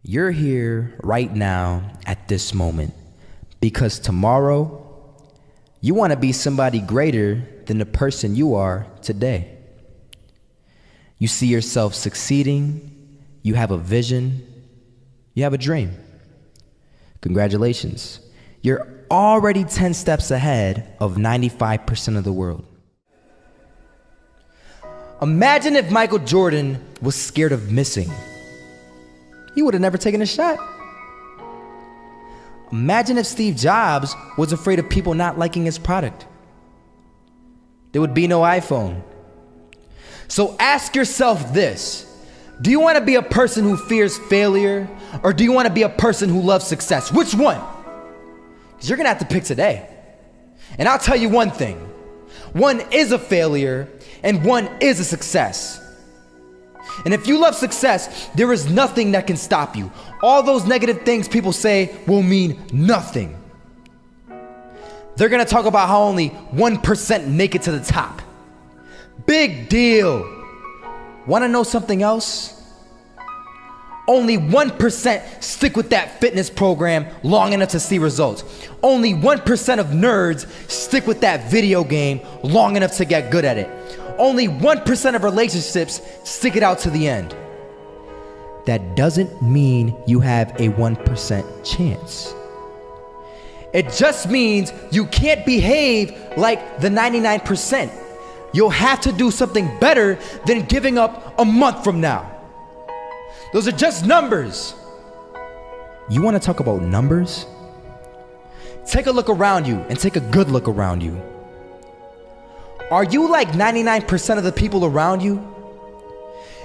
You're here right now at this moment because tomorrow you want to be somebody greater than the person you are today. You see yourself succeeding, you have a vision, you have a dream. Congratulations. You're already 10 steps ahead of 95% of the world. Imagine if Michael Jordan was scared of missing. He would have never taken a shot. Imagine if Steve Jobs was afraid of people not liking his product. There would be no iPhone. So ask yourself this: do you want to be a person who fears failure, or do you want to be a person who loves success? Which one? Because you're going to have to pick today. And I'll tell you one thing: one is a failure and one is a success. And if you love success, there is nothing that can stop you. All those negative things people say will mean nothing. They're gonna talk about how only 1% make it to the top. Big deal. Wanna know something else? Only 1% stick with that fitness program long enough to see results. Only 1% of nerds stick with that video game long enough to get good at it. Only 1% of relationships stick it out to the end. That doesn't mean you have a 1% chance. It just means you can't behave like the 99%. You'll have to do something better than giving up a month from now. Those are just numbers. You want to talk about numbers? Take a look around you and take a good look around you. Are you like 99% of the people around you?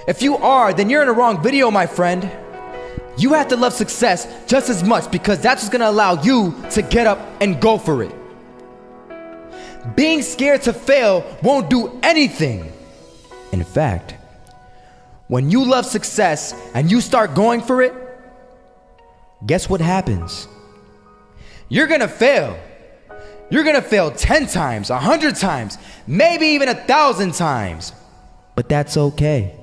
If you are, then you're in the wrong video, my friend. You have to love success just as much, because that's what's gonna allow you to get up and go for it. Being scared to fail won't do anything. In fact, when you love success and you start going for it, guess what happens? You're gonna fail. You're gonna fail 10 times, 100 times, maybe even 1,000 times. But that's okay.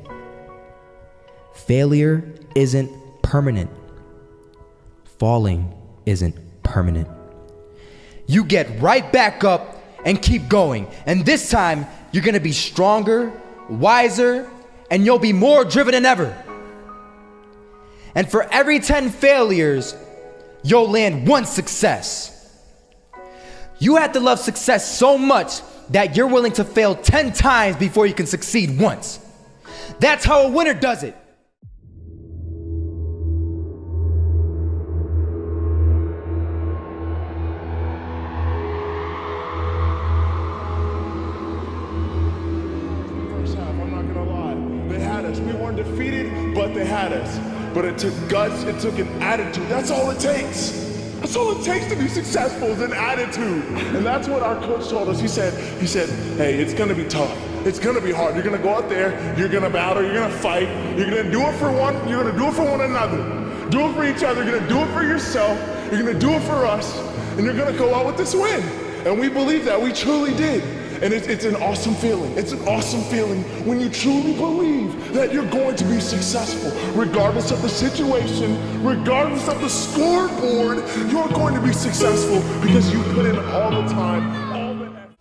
Failure isn't permanent. Falling isn't permanent. You get right back up and keep going. And this time, you're gonna be stronger, wiser, and you'll be more driven than ever. And for every 10 failures, you'll land one success. You have to love success so much that you're willing to fail 10 times before you can succeed once. That's how a winner does it. First half, I'm not gonna lie. They had us. We weren't defeated, but they had us. But it took guts, it took an attitude. That's all it takes. That's all it takes to be successful, is an attitude. And that's what our coach told us. He said, hey, it's gonna be tough. It's gonna be hard. You're gonna go out there, you're gonna battle, you're gonna fight, you're gonna do it for one, you're gonna do it for one another. Do it for each other, you're gonna do it for yourself, you're gonna do it for us, and you're gonna go out with this win. And we believe that, we truly did. And it's an awesome feeling. It's an awesome feeling when you truly believe that you're going to be successful. Regardless of the situation, regardless of the scoreboard, you're going to be successful because you put in all the time, all the effort.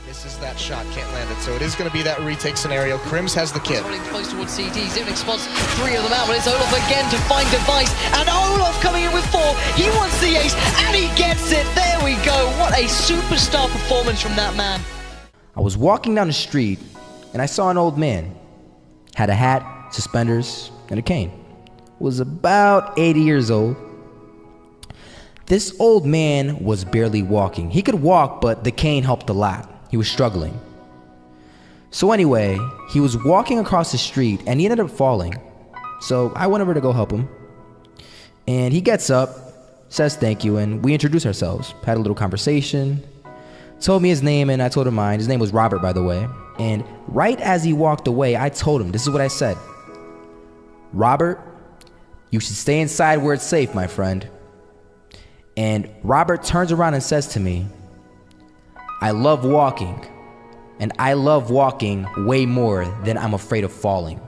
Misses that shot, can't land it, so it is going to be that retake scenario. Crims has the kid. Running close towards CT, Zivnik spots 3 of them out, but it's Olaf again to find Device, and Olaf coming in with 4. He wants the ace, and he gets it. There we go. What a superstar performance from that man. I was walking down the street and I saw an old man. Had a hat, suspenders, and a cane. Was about 80 years old. This old man was barely walking. He could walk, but the cane helped a lot. He was struggling. So anyway, he was walking across the street and he ended up falling. So I went over to go help him. And he gets up, says thank you, and we introduced ourselves. Had a little conversation. Told me his name and I told him mine. His name was Robert, by the way. And right as he walked away, I told him, this is what I said: Robert, you should stay inside where it's safe, my friend. And Robert turns around and says to me, I love walking, and I love walking way more than I'm afraid of falling.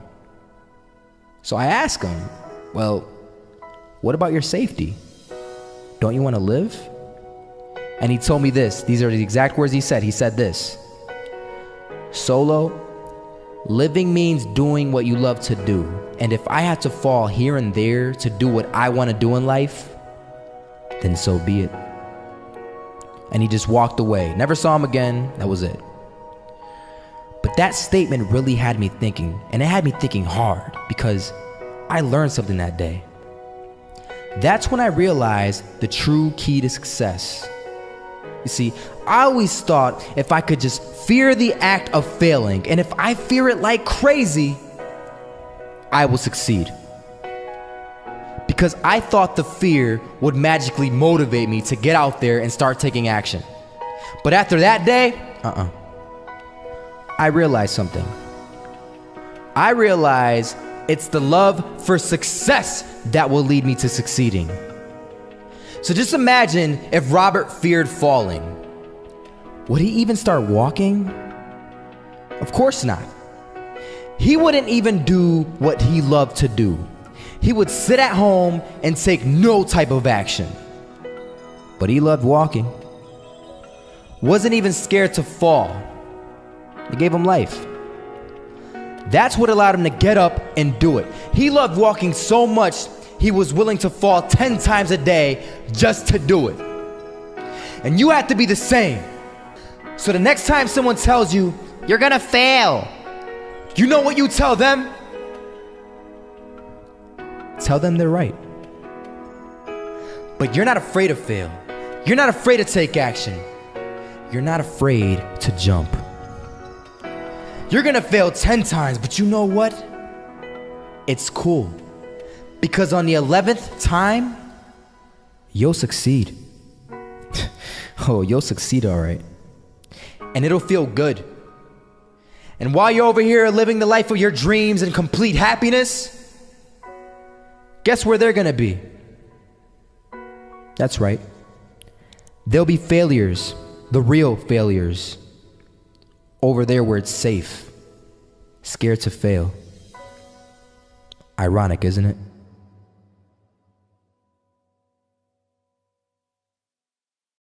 So I ask him, well, What about your safety? Don't you want to live? And he told me this. These are the exact words he said. He said this: Solo, living means doing what you love to do. And if I had to fall here and there to do what I want to do in life, then so be it. And he just walked away. Never saw him again. That was it. But that statement really had me thinking, and it had me thinking hard, because I learned something that day. That's when I realized the true key to success. You see, I always thought if I could just fear the act of failing, and if I fear it like crazy, I will succeed. Because I thought the fear would magically motivate me to get out there and start taking action. But after that day, I realized something. I realized it's the love for success that will lead me to succeeding. So just imagine if Robert feared falling. Would he even start walking? Of course not. He wouldn't even do what he loved to do. He would sit at home and take no type of action. But he loved walking. Wasn't even scared to fall. It gave him life. That's what allowed him to get up and do it. He loved walking so much, he was willing to fall 10 times a day just to do it. And you have to be the same. So the next time someone tells you, you're gonna fail, you know what you tell them? Tell them they're right. But you're not afraid to fail. You're not afraid to take action. You're not afraid to jump. You're gonna fail 10 times, but you know what? It's cool. Because on the 11th time, you'll succeed. Oh, you'll succeed, all right. And it'll feel good. And while you're over here living the life of your dreams and complete happiness, guess where they're gonna be? That's right. They'll be failures, the real failures. Over there where it's safe, scared to fail. Ironic, isn't it?